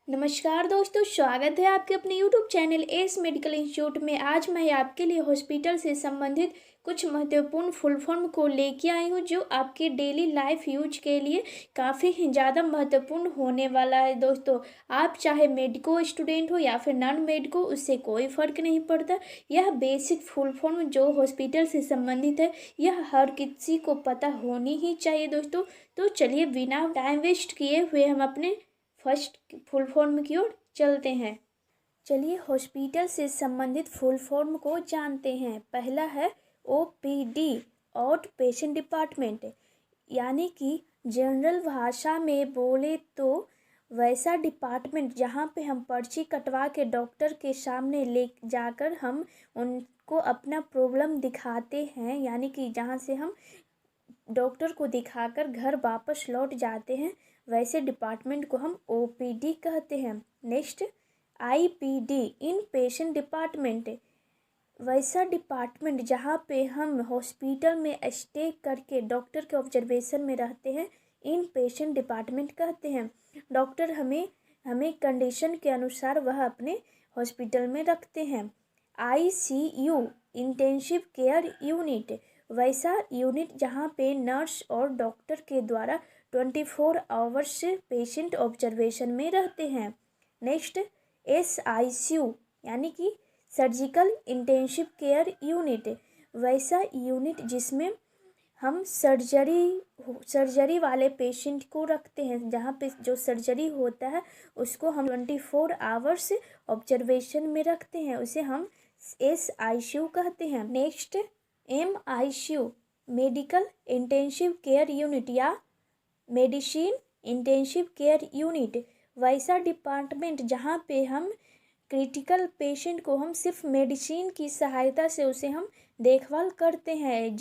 नमस्कार दोस्तों, स्वागत है आपके अपने YouTube channel S medical institute में। आज मैं आपके लिए हॉस्पिटल से संबंधित कुछ महत्वपूर्ण फुल फॉर्म को लेके आई हूँ जो आपके डेली लाइफ यूज के लिए काफ़ी ही ज़्यादा महत्वपूर्ण होने वाला है। दोस्तों, आप चाहे मेडिको स्टूडेंट हो या फिर नॉन मेडिको, उससे कोई फ़र्क नहीं पड़ता। यह बेसिक फुल फॉर्म जो हॉस्पिटल से संबंधित है, यह हर किसी को पता होनी ही चाहिए दोस्तों। तो चलिए बिना टाइम वेस्ट किए हुए हम अपने फर्स्ट फुल फॉर्म की ओर चलते हैं। चलिए हॉस्पिटल से संबंधित फुल फॉर्म को जानते हैं। पहला है OPD, आउट पेशेंट डिपार्टमेंट, यानी कि जनरल भाषा में बोले तो वैसा डिपार्टमेंट जहाँ पे हम पर्ची कटवा के डॉक्टर के सामने ले जाकर हम उनको अपना प्रॉब्लम दिखाते हैं, यानी कि जहाँ से हम डॉक्टर को दिखाकर घर वापस लौट जाते हैं, वैसे डिपार्टमेंट को हम OPD कहते हैं। नेक्स्ट IPD, इन पेशेंट डिपार्टमेंट, वैसा डिपार्टमेंट जहाँ पे हम हॉस्पिटल में स्टे करके डॉक्टर के ऑब्जर्वेशन में रहते हैं, इन पेशेंट डिपार्टमेंट कहते हैं। डॉक्टर हमें कंडीशन के अनुसार वह अपने हॉस्पिटल में रखते हैं। ICU, इंटेंसिव केयर यूनिट, वैसा यूनिट जहाँ पे नर्स और डॉक्टर के द्वारा 24 आवर्स पेशेंट ऑब्जर्वेशन में रहते हैं। नेक्स्ट SICU, यानी कि सर्जिकल इंटेंसिव केयर यूनिट, वैसा यूनिट जिसमें हम सर्जरी वाले पेशेंट को रखते हैं, जहाँ पे जो सर्जरी होता है उसको हम 24 आवर्स ऑब्जर्वेशन में रखते हैं, उसे हम SICU कहते हैं। Next MICU, medical intensive care unit या मेडिसिन इंटेंसिव केयर यूनिट, वैसा डिपार्टमेंट जहाँ पे हम क्रिटिकल पेशेंट को हम सिर्फ मेडिसिन की सहायता से उसे हम देखभाल करते हैं,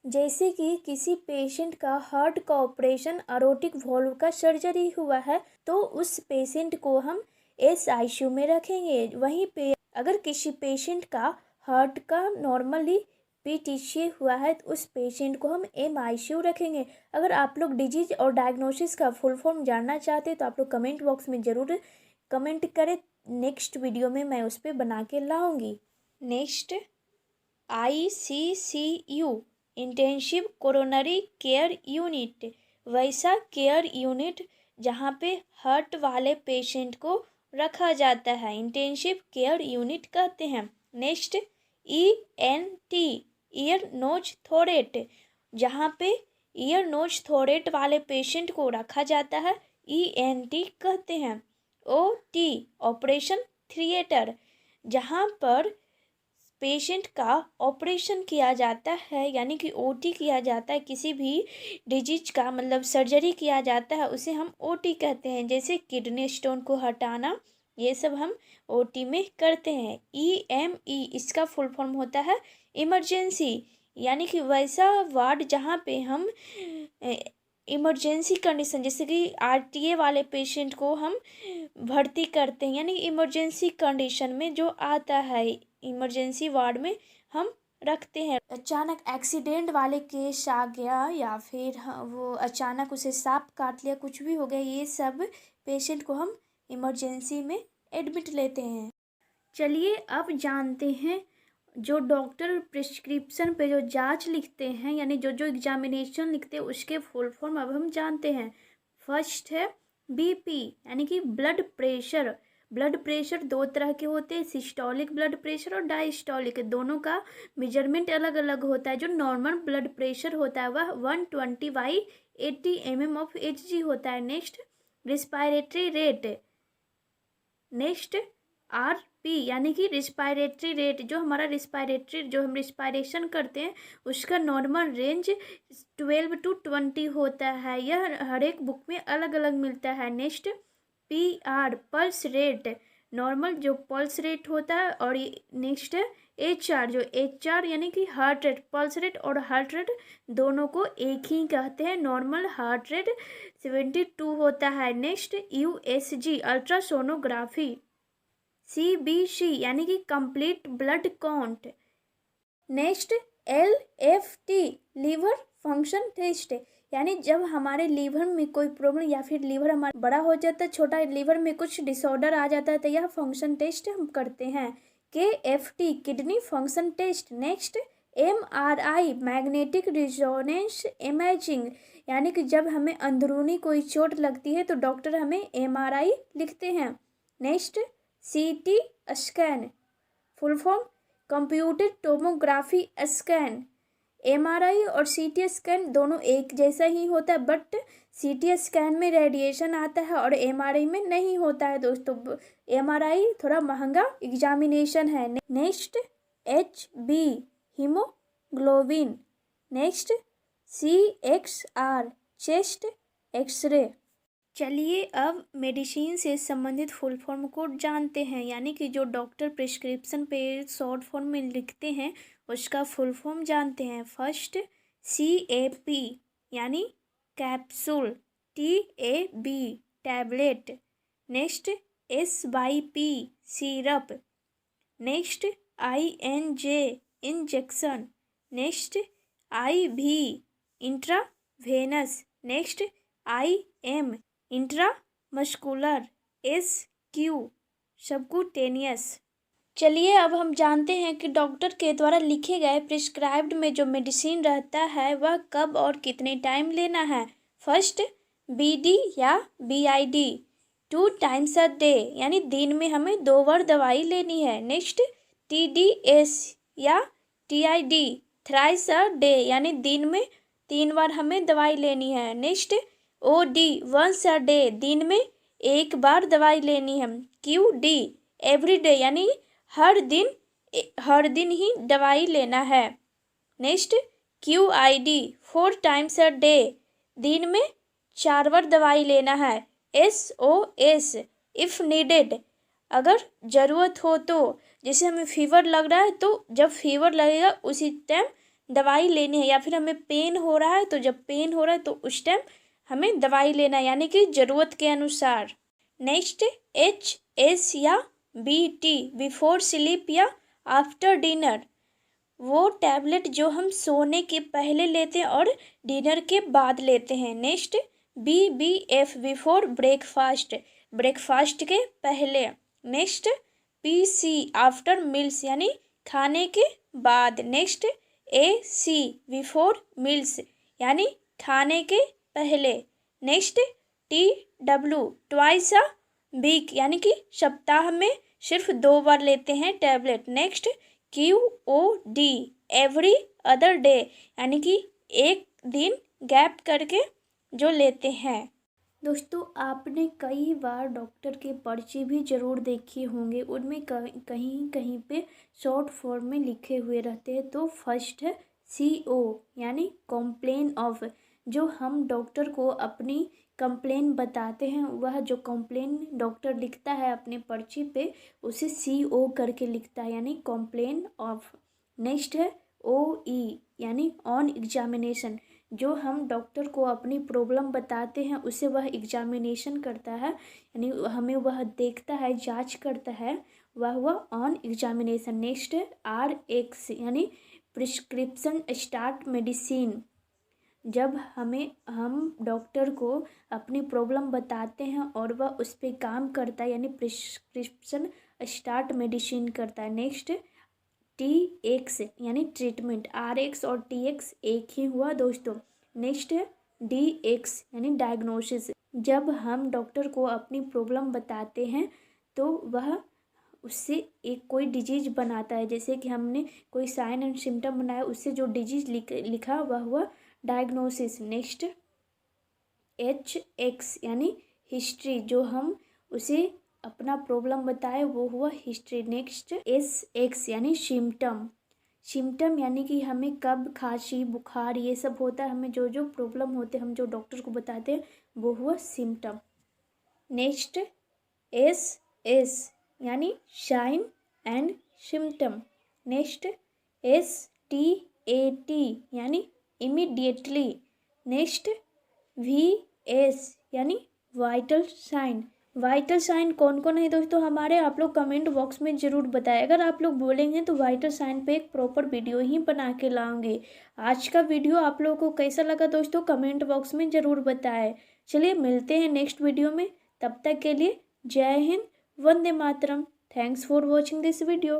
जैसे कि किसी पेशेंट का हार्ट का ऑपरेशन, अरोटिक वॉल्व का सर्जरी हुआ है, तो उस पेशेंट को हम SICU में रखेंगे। वहीं पे अगर किसी पेशेंट का हार्ट का नॉर्मली PTC हुआ है तो उस पेशेंट को हम MICU रखेंगे। अगर आप लोग डिजीज और डायग्नोसिस का फुल फॉर्म जानना चाहते हैं तो आप लोग कमेंट बॉक्स में ज़रूर कमेंट करें, नेक्स्ट वीडियो में मैं उस पर बना के लाऊंगी। Next ICCU, intensive coronary care unit, वैसा केयर यूनिट जहाँ पे हार्ट वाले पेशेंट को रखा जाता है, इंटेंसिव केयर यूनिट कहते हैं। Next ENT, ear nose throat, जहाँ पे ईयर नोज थ्रोट वाले पेशेंट को रखा जाता है, ENT कहते हैं। OT, ऑपरेशन थिएटर, जहाँ पर पेशेंट का ऑपरेशन किया जाता है, यानी कि OT किया जाता है, किसी भी डिजीज का मतलब सर्जरी किया जाता है, उसे हम OT कहते हैं। जैसे किडनी स्टोन को हटाना, ये सब हम OT में करते हैं। EME, इसका फुल फॉर्म होता है इमरजेंसी, यानी कि वैसा वार्ड जहाँ पे हम इमरजेंसी कंडीशन, जैसे कि RTA वाले पेशेंट को हम भर्ती करते हैं, यानी इमरजेंसी कंडीशन में जो आता है, इमरजेंसी वार्ड में हम रखते हैं। अचानक एक्सीडेंट वाले केस आ गया या फिर वो अचानक उसे सांप काट लिया, कुछ भी हो गया, ये सब पेशेंट को हम इमरजेंसी में एडमिट लेते हैं। चलिए अब जानते हैं जो डॉक्टर प्रिस्क्रिप्शन पे जो जांच लिखते हैं, यानी जो जो एग्जामिनेशन लिखते हैं, उसके फुल फॉर्म अब हम जानते हैं। फर्स्ट है BP, यानी कि ब्लड प्रेशर। ब्लड प्रेशर दो तरह के होते हैं, सिस्टोलिक ब्लड प्रेशर और डायस्टोलिक, दोनों का मेजरमेंट अलग अलग होता है। जो नॉर्मल ब्लड प्रेशर होता है वह 120/80 mm/Hg होता है। Next respiratory rate, next RP, यानी कि रिस्पायरेटरी रेट, जो हमारा जो हम रिस्पायरेशन करते हैं उसका नॉर्मल रेंज 12 to 20 होता है। यह हर एक बुक में अलग अलग मिलता है। Next PR, pulse rate, normal जो पल्स रेट होता है, और नेक्स्ट है HR, जो HR यानी कि हार्ट रेट। पल्स रेट और हार्ट रेट दोनों को एक ही कहते हैं। नॉर्मल हार्ट रेट 72 होता है। Next USG, ultrasonography. CBC, यानी कि complete blood count. Next LFT, liver function test, यानी जब हमारे लीवर में कोई प्रॉब्लम या फिर लीवर हमारा बड़ा हो जाता है, छोटा लीवर में कुछ डिसऑर्डर आ जाता है, तो यह फंक्शन टेस्ट हम करते हैं। KFT kidney function test. Next MRI magnetic resonance imaging, यानी कि जब हमें अंदरूनी कोई चोट लगती है तो डॉक्टर हमें MRI लिखते हैं। Next CT scan, full form computed tomography scan. MRI और CT स्कैन दोनों एक जैसा ही होता है, बट CT स्कैन में रेडिएशन आता है और MRI में नहीं होता है दोस्तों। MRI थोड़ा महंगा एग्जामिनेशन है। Next HB haemoglobin. Next CXR chest X-ray. चलिए अब मेडिसिन से संबंधित फुल फॉर्म को जानते हैं, यानी कि जो डॉक्टर प्रिस्क्रिप्शन पे शॉर्ट फॉर्म में लिखते हैं उसका फुल फॉर्म जानते हैं। फर्स्ट CAP यानी capsule, TAB tablet. Next SYP syrup. Next INJ injection. Next IV intravenous. Next IM intramuscular. SQ subcutaneous. चलिए अब हम जानते हैं कि डॉक्टर के द्वारा लिखे गए प्रिस्क्राइब्ड में जो मेडिसिन रहता है वह कब और कितने टाइम लेना है। फर्स्ट BD या BID 2 टाइम्स अ डे, यानी दिन में हमें 2 बार दवाई लेनी है। नेक्स्ट TDS या TID थ्राइस अ डे, यानी दिन में 3 बार हमें दवाई लेनी है। Next OD once a day, दिन में 1 बार दवाई लेनी है। QD एवरी डे, यानी हर दिन ही दवाई लेना है। Next QID 4 times a day, दिन में 4 बार दवाई लेना है। SOS इफ़ नीडेड, अगर ज़रूरत हो तो, जैसे हमें फीवर लग रहा है तो जब फीवर लगेगा उसी टाइम दवाई लेनी है, या फिर हमें पेन हो रहा है तो जब पेन हो रहा है तो उस टाइम हमें दवाई लेना है, यानी कि ज़रूरत के अनुसार। नेक्स्ट HS या BT बिफोर स्लीप या आफ्टर डिनर, वो टैबलेट जो हम सोने के पहले लेते हैं और डिनर के बाद लेते हैं। Next BBF before breakfast, breakfast के पहले। नेक्स्ट PC आफ्टर मील्स, यानी खाने के बाद। नेक्स्ट AC बिफोर मील्स, यानी खाने के पहले। Next TW twice a week, यानी कि सप्ताह में सिर्फ 2 बार लेते हैं tablet. Next QOD every other day, यानी कि 1 दिन गैप करके जो लेते हैं। दोस्तों आपने कई बार डॉक्टर के पर्चे भी ज़रूर देखे होंगे, उनमें कहीं कहीं पे शॉर्ट फॉर्म में लिखे हुए रहते हैं। तो फर्स्ट है CO यानी कंप्लेन ऑफ, जो हम डॉक्टर को अपनी कंप्लेन बताते हैं, वह जो कंप्लेन डॉक्टर लिखता है अपने पर्ची पे उसे CO करके लिखता है, यानी कंप्लेन ऑफ। नेक्स्ट है OE यानी ऑन एग्जामिनेशन, जो हम डॉक्टर को अपनी प्रॉब्लम बताते हैं उसे वह एग्जामिनेशन करता है, यानी हमें वह देखता है, जांच करता है, वह ऑन एग्जामिनेशन। नेक्स्ट है RX यानी प्रिस्क्रिप्शन स्टार्ट मेडिसिन, जब हम डॉक्टर को अपनी प्रॉब्लम बताते हैं और वह उस पर काम करता है, यानी प्रिस्क्रिप्शन स्टार्ट मेडिसिन करता है। नेक्स्ट TX यानी ट्रीटमेंट, RX और TX एक ही हुआ दोस्तों। नेक्स्ट है DX यानी डायग्नोसिस, जब हम डॉक्टर को अपनी प्रॉब्लम बताते हैं तो वह उससे एक कोई डिजीज बनाता है, जैसे कि हमने कोई साइन एंड सिम्टम बनाया, उससे जो डिजीज लिखा वह हुआ डायग्नोसिस। नेक्स्ट HX यानी हिस्ट्री, जो हम उसे अपना प्रॉब्लम बताए वो हुआ हिस्ट्री। नेक्स्ट SX यानी सिम्टम यानी कि हमें कब खांसी बुखार ये सब होता है, हमें जो जो प्रॉब्लम होते हैं हम जो डॉक्टर को बताते हैं वो हुआ सिम्टम। नेक्स्ट SS यानी sign and symptom. Next STAT यानी इमीडिएटली। नेक्स्ट VS यानी वाइटल साइन। वाइटल साइन कौन कौन है दोस्तों हमारे, आप लोग कमेंट बॉक्स में ज़रूर बताएं। अगर आप लोग बोलेंगे तो वाइटल साइन पे एक प्रॉपर वीडियो ही बना के लाऊंगे। आज का वीडियो आप लोगों को कैसा लगा दोस्तों कमेंट बॉक्स में ज़रूर बताएं। चलिए मिलते हैं नेक्स्ट वीडियो में, तब तक के लिए जय हिंद, वंदे मातरम। Thanks for watching this video.